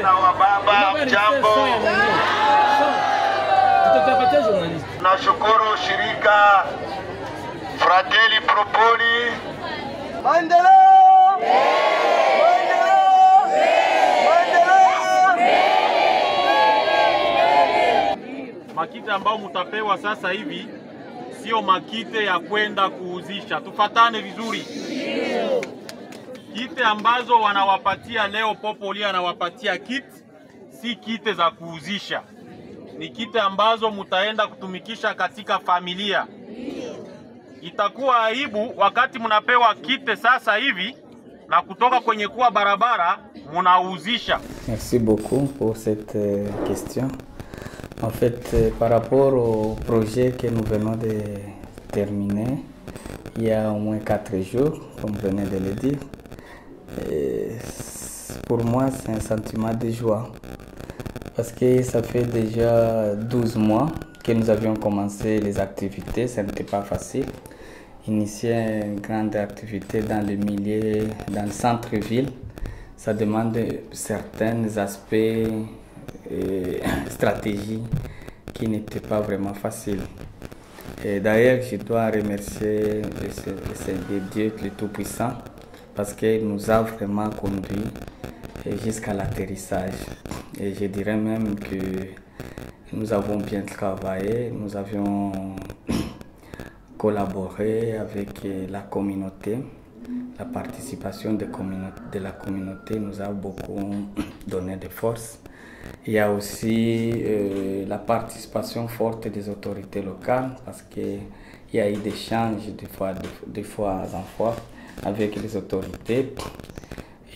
na wababa, jambo. Nashukuru shirika Fratelli Proponi. Maendeleo! Makite ambao mutapewa sasa hivi sio makite ya kwenda kuuzisha. Tufatane vizuri. Kite ambazo wanawapatia leo Popoli anawapatia kit, si kite za kuuzisha. Ni kite ambazo mutaenda kutumikisha katika familia. Itakuwa aibu wakati munapewa kite sasa hivi na kutoka kwenye kuwa barabara munauzisha. Merci beaucoup pour cette question. En fait, par rapport au projet que nous venons de terminer, il y a au moins 4 jours, comme vous venez de le dire, et pour moi, c'est un sentiment de joie. Parce que ça fait déjà 12 mois que nous avions commencé les activités, ce n'était pas facile. Initier une grande activité dans le milieu, dans le centre-ville, ça demande certains aspects et stratégies qui n'étaient pas vraiment faciles. Et d'ailleurs, je dois remercier le Dieu le Tout-Puissant parce qu'il nous a vraiment conduits jusqu'à l'atterrissage. Et je dirais même que nous avons bien travaillé, nous avions collaboré avec la communauté. La participation de la communauté nous a beaucoup donné de force. Il y a aussi la participation forte des autorités locales parce qu'il y a eu des échanges de fois en fois avec les autorités.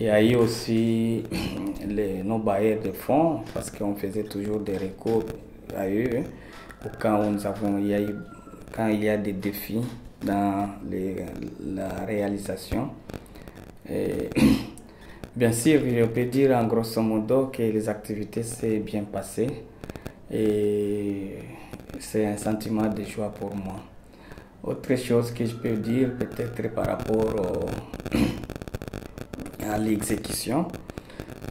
Il y a eu aussi nos bailleurs de fonds parce qu'on faisait toujours des recours à eux quand il y a des défis dans la réalisation. Et bien sûr, je peux dire en grosso modo que les activités s'est bien passées et c'est un sentiment de joie pour moi. Autre chose que je peux dire peut-être par rapport à l'exécution.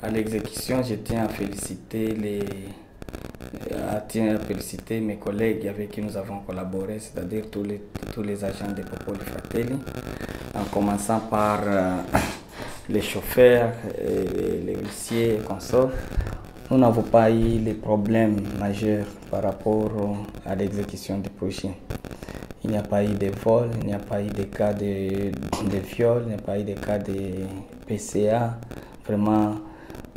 À l'exécution, je tiens à féliciter mes collègues avec qui nous avons collaboré, c'est-à-dire tous les agents de Popoli Fratelli, en commençant par les chauffeurs, les huissiers et consorts. Nous n'avons pas eu de problèmes majeurs par rapport à l'exécution du projet. Il n'y a pas eu de vol, il n'y a pas eu de cas de viol, il n'y a pas eu de cas de PCA. Vraiment,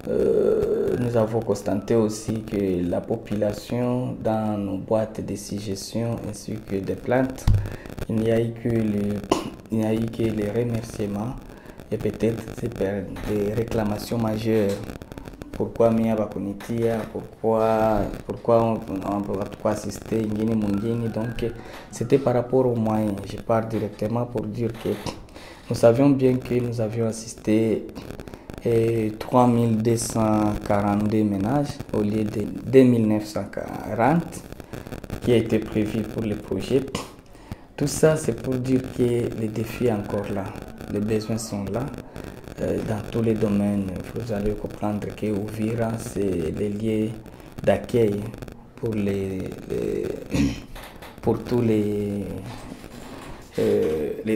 nous avons constaté aussi que la population dans nos boîtes de suggestions ainsi que des plaintes, il n'y a eu que les remerciements et peut-être des réclamations majeures. Pourquoi Mia Bakunitia, pourquoi on peut assister donc c'était par rapport aux moyens. Je pars directement pour dire que nous savions bien que nous avions assisté 3242 ménages au lieu de 2940 qui a été prévu pour le projet. Tout ça, c'est pour dire que les défis sont encore là, les besoins sont là. Dans tous les domaines, vous allez comprendre que Uvira, c'est les lieux d'accueil pour tous les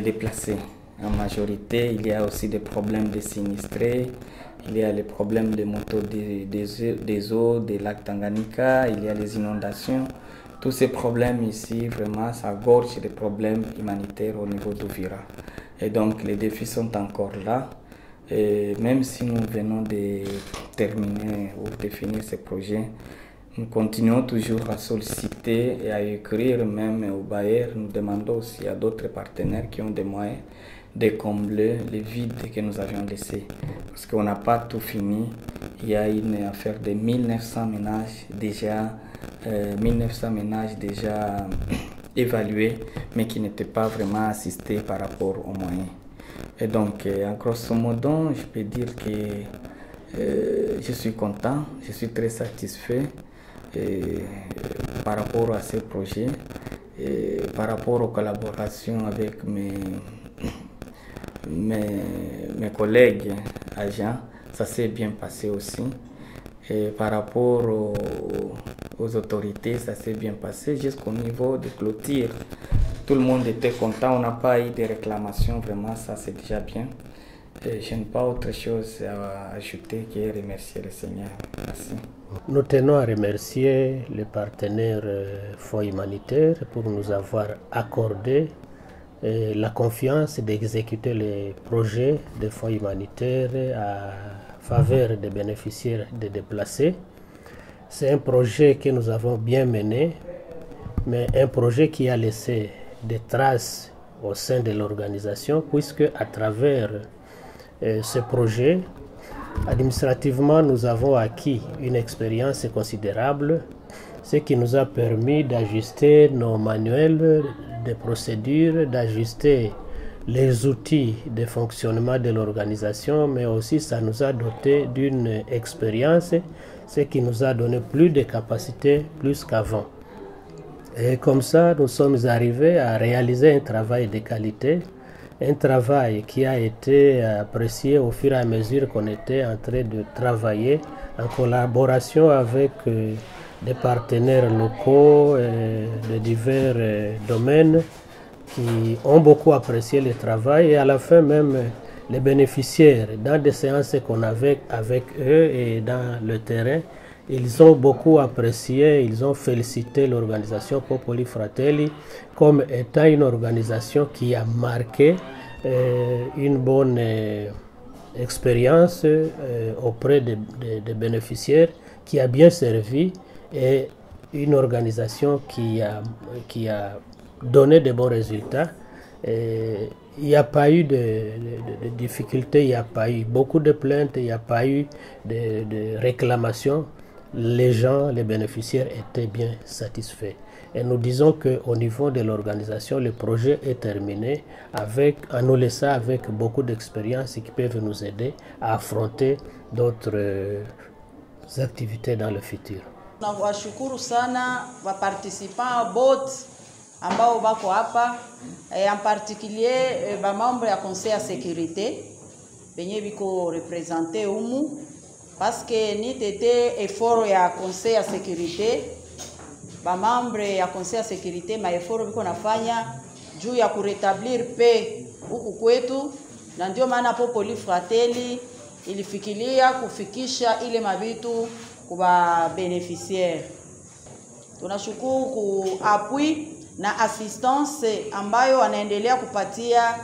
déplacés. En majorité, il y a aussi des problèmes de sinistrés, il y a les problèmes de montée des eaux, des lacs Tanganyika, il y a les inondations. Tous ces problèmes ici, vraiment, ça gorge des problèmes humanitaires au niveau d'Uvira. Et donc, les défis sont encore là. Et même si nous venons de terminer ou de finir ce projet, nous continuons toujours à solliciter et à écrire même aux bailleurs. Nous demandons aussi à d'autres partenaires qui ont des moyens de combler les vides que nous avions laissés. Parce qu'on n'a pas tout fini. Il y a une affaire de 1900 ménages déjà évalués, mais qui n'étaient pas vraiment assistés par rapport aux moyens. Et donc, en grosso modo, je peux dire que je suis content, je suis très satisfait par rapport à ces projets, par rapport aux collaborations avec mes collègues agents. ça s'est bien passé aussi. Et par rapport aux autorités, ça s'est bien passé jusqu'au niveau de clôture. Tout le monde était content, on n'a pas eu de réclamations, vraiment ça c'est déjà bien. Et je n'ai pas autre chose à ajouter que remercier le Seigneur. Merci. Nous tenons à remercier les partenaires Fonds humanitaires pour nous avoir accordé la confiance d'exécuter les projets de Fonds humanitaires à faveur des bénéficiaires de déplacés. C'est un projet que nous avons bien mené, mais un projet qui a laissé des traces au sein de l'organisation, puisque à travers ce projet, administrativement, nous avons acquis une expérience considérable, ce qui nous a permis d'ajuster nos manuels de procédures, d'ajuster les outils de fonctionnement de l'organisation, mais aussi ça nous a doté d'une expérience, ce qui nous a donné plus de capacités plus qu'avant. Et comme ça, nous sommes arrivés à réaliser un travail de qualité, un travail qui a été apprécié au fur et à mesure qu'on était en train de travailler en collaboration avec des partenaires locaux de divers domaines qui ont beaucoup apprécié le travail, et à la fin même les bénéficiaires, dans des séances qu'on avait avec eux et dans le terrain, ils ont beaucoup apprécié, ils ont félicité l'organisation Popoli Fratelli comme étant une organisation qui a marqué une bonne expérience auprès des bénéficiaires, qui a bien servi, et une organisation qui a donné de bons résultats. Il n'y a pas eu de difficultés, il n'y a pas eu beaucoup de plaintes, il n'y a pas eu de réclamations. Les gens, les bénéficiaires étaient bien satisfaits. Et nous disons qu'au niveau de l'organisation, le projet est terminé en nous laissant avec beaucoup d'expérience qui peuvent nous aider à affronter d'autres activités dans le futur. Nawashukuru sana waparticipants bote ambao bako hapa, en particulier ba membre ya conseil ya sécurité benye biko représenter humu, parce que ni tete effort ya conseil ya sécurité, ba membre ya conseil ya sécurité ma effort biko nafanya juu ya kuretablir paix huku kwetu, na ndio maana Popoli Fratelli ilifikiria kufikisha ile mabitu kwa beneficiaire. Tunashukuru ku appui na assistance ambayo wanaendelea kupatia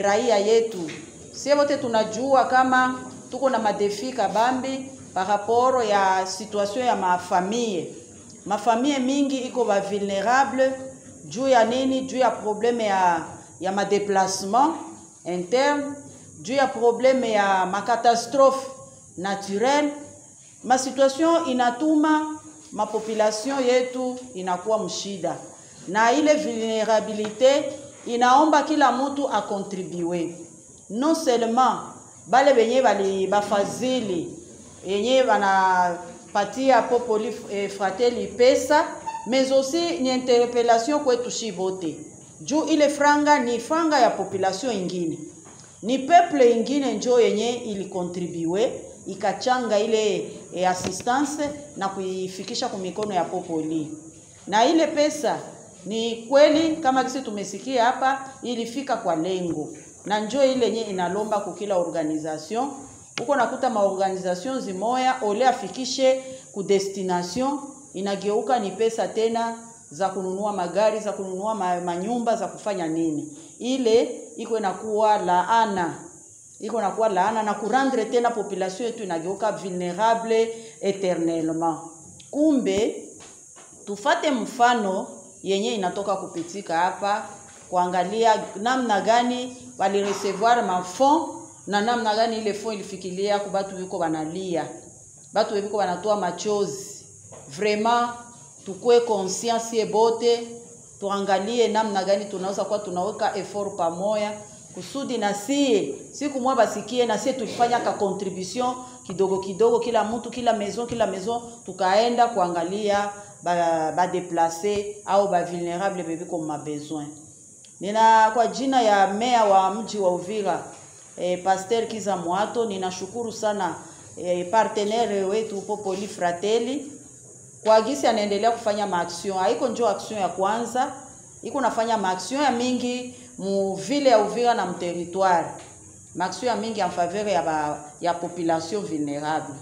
raia yetu. Sisi wote tunajua kama tuko na madefi kabambi par rapport ya situation ya mafamille. Mafamille mingi iko ba vulnerable juu ya nini? Juu ya probleme ya madéplacement interne, juu ya probleme ya makatastrophe naturelle. Ma situation inatuma ma population yetu inakuwa mshida, na ile vulnerabilité inaomba kila mtu a contribuer, non seulement bale benye bali bafazili yenye banapatia Popoli Fratelli pesa, mais aussi ni interpellation kwetu shibote juu ile franga ni franga ya population ingine, ni peuple ingine njo yenye ili contribuer ikachanga ile assistance na kuifikisha kwa mikono ya Popoli. Na ile pesa ni kweli kama kisi tumesikia hapa ilifika kwa lengo, na njoo ile yenye inalomba kwa kila organisation. Uko nakuta maorganisation zimoya ole afikishe ku destination, inageuka ni pesa tena za kununua magari, za kununua manyumba, za kufanya nini. Ile iko inakuwa laana na kurandre tena population yetu inageuka vulnerable éternellement. Kumbe tufate mfano yenye inatoka kupitika hapa, kuangalia namna gani wali recevoir ma fond na namna gani ile fond ilifikilia kwa watu wiko wanalia, watu wiko wanatoa machozi. Vraiment tukue conscience bote, tuangalie namna gani tunaweza kwa tunaweka effort pamoja kusudi na siku mwa basikie na sie tulifanya ka contribution kidogo kidogo, kila mtu kila maison tukaenda kuangalia ba déplacer au ba vulnerable bebe comme ma besoin. Nina kwa jina ya meya wa mji wa Uvira Pasteur Kiza Mwato. Ninashukuru sana partenaire wetu Popoli Fratelli kwa gisi anaendelea kufanya maaction. Haiko njoo action ya kwanza, iko nafanya maaction ya mingi mu ville ya Uvira na mteritoire. Maaction ya mingi en faveur ya population vulnérable.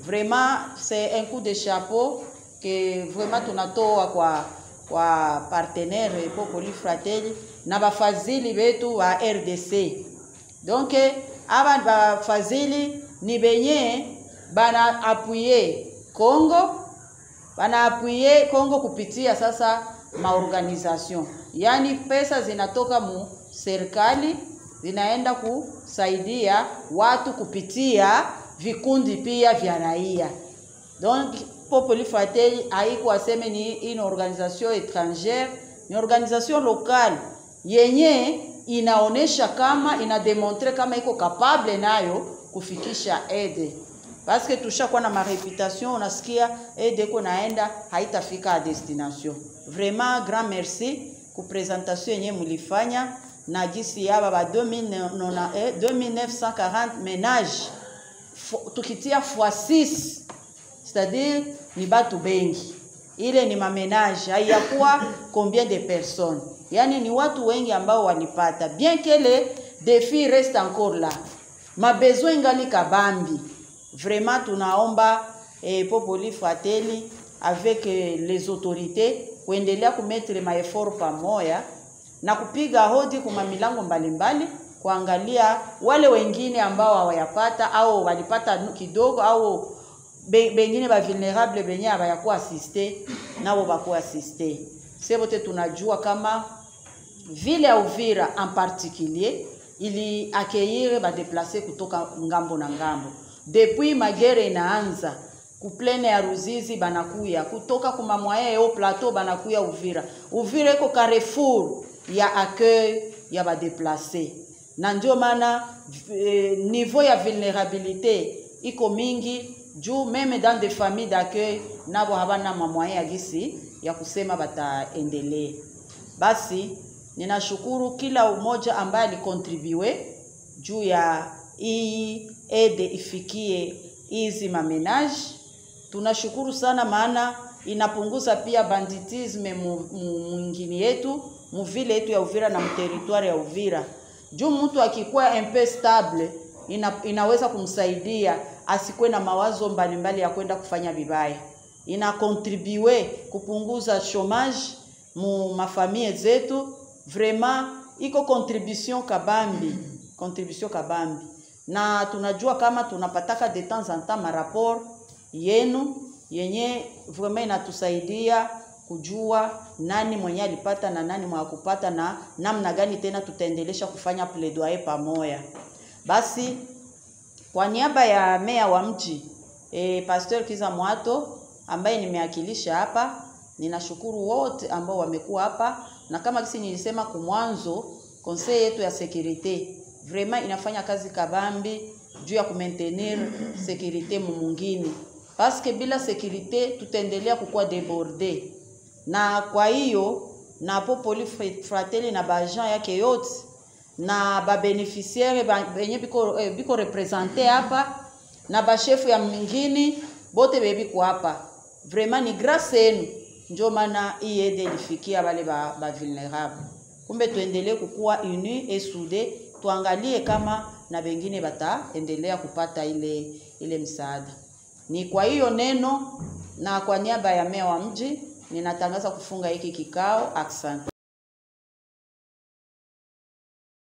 Vraiment c'est un coup de chapeau que vraiment tunatoa kwa partenaire Popoli Fratelli na bafazili betu wa RDC. Donc aba bafazili ni benye bana appuyer Congo kupitia sasa maorganisation. Yani pesa zinatoka mu serikali zinaenda kusaidia watu kupitia vikundi pia vya raia. Donc Popoli Fratelli haiko aseme ni une organisation étrangère, ni organisation locale yenye inaonesha kama inademontre kama iko capable nayo kufikisha aide. Parce que tushakuwa na mareputation, unasikia aide ko naenda haitafika a destination. Vraiment grand merci ku presentation yenye mulifanya na gisi yaba ba 2940 ménages tukitia x6, c'est-à-dire ni batu bengi. Ile ni mamenage, haiyakuwa combien de personnes. Yani ni watu wengi ambao walipata. Bien que le défi reste encore là. Ma besoin ngali kabambi. Vraiment tunaomba Popoli Fratelli avec les autorités kuendelea kumettre ma effort pamoja na kupiga hodi kwa milango mbalimbali kuangalia wale wengine ambao hawayapata au walipata kidogo au bengine ba vulnerable benye abayakuwa assister nabo bakuwa assister. Sebote tunajua kama ville ya Uvira en particulier ili accueillir ba déplacer kutoka ngambo na ngambo. Depuis magere inaanza kuplene ya Ruzizi banakuya kutoka kuma moyen au plateau banakuya Uvira. Uvira iko carrefour ya accueil ya ba déplacer. Na ndio maana niveau ya vulnérabilité iko mingi juu meme dans des familles d'accueil nabo habana moyen ya gisi ya kusema bataendelee. Basi ninashukuru kila umoja ambaye alikontribue juu ya hii aide ifikie hizi mamenage. Tunashukuru sana maana inapunguza pia banditisme mwingine yetu mu ville yetu ya Uvira na territoire ya Uvira. Juu mtu akikuwa un peu stable inaweza kumsaidia asikwe na mawazo mbalimbali ya kwenda kufanya vibaya. Ina contribue kupunguza chômage mu mafamille zetu. Vraiment iko contribution kabambi. Na tunajua kama tunapataka de temps en temps ma rapport yenu yenye vraiment inatusaidia kujua nani mwenye alipata na nani mwakupata na namna gani tena tutaendelesha kufanya plaidoyer pamoja. Basi kwa niaba ya meya wa mji Pasteur Kiza Mwato ambaye nimewakilisha hapa, ninashukuru wote ambao wamekuwa hapa, na kama kisi nilisema kumwanzo conseil yetu ya sécurité vraiment inafanya kazi kabambi juu ya kumaintenir sécurité mumungini, parce que bila sécurité tutaendelea kukua débordé. Na kwa hiyo na Popoli Fratelli na bajan yake yote na ba bénéficiaire benye biko représenter hapa na ba chef ya mingini bote bebi kwa hapa, vraiment ni grâce yenu ndio maana hii aide ilifikia wale ba vulnérable. Kumbe tuendelee kukua uni et soudé, tuangalie kama na bengine bataendelea kupata ile msaada. Ni kwa hiyo neno na kwa niaba ya meya wa mji ninatangaza kufunga hiki kikao. Asante.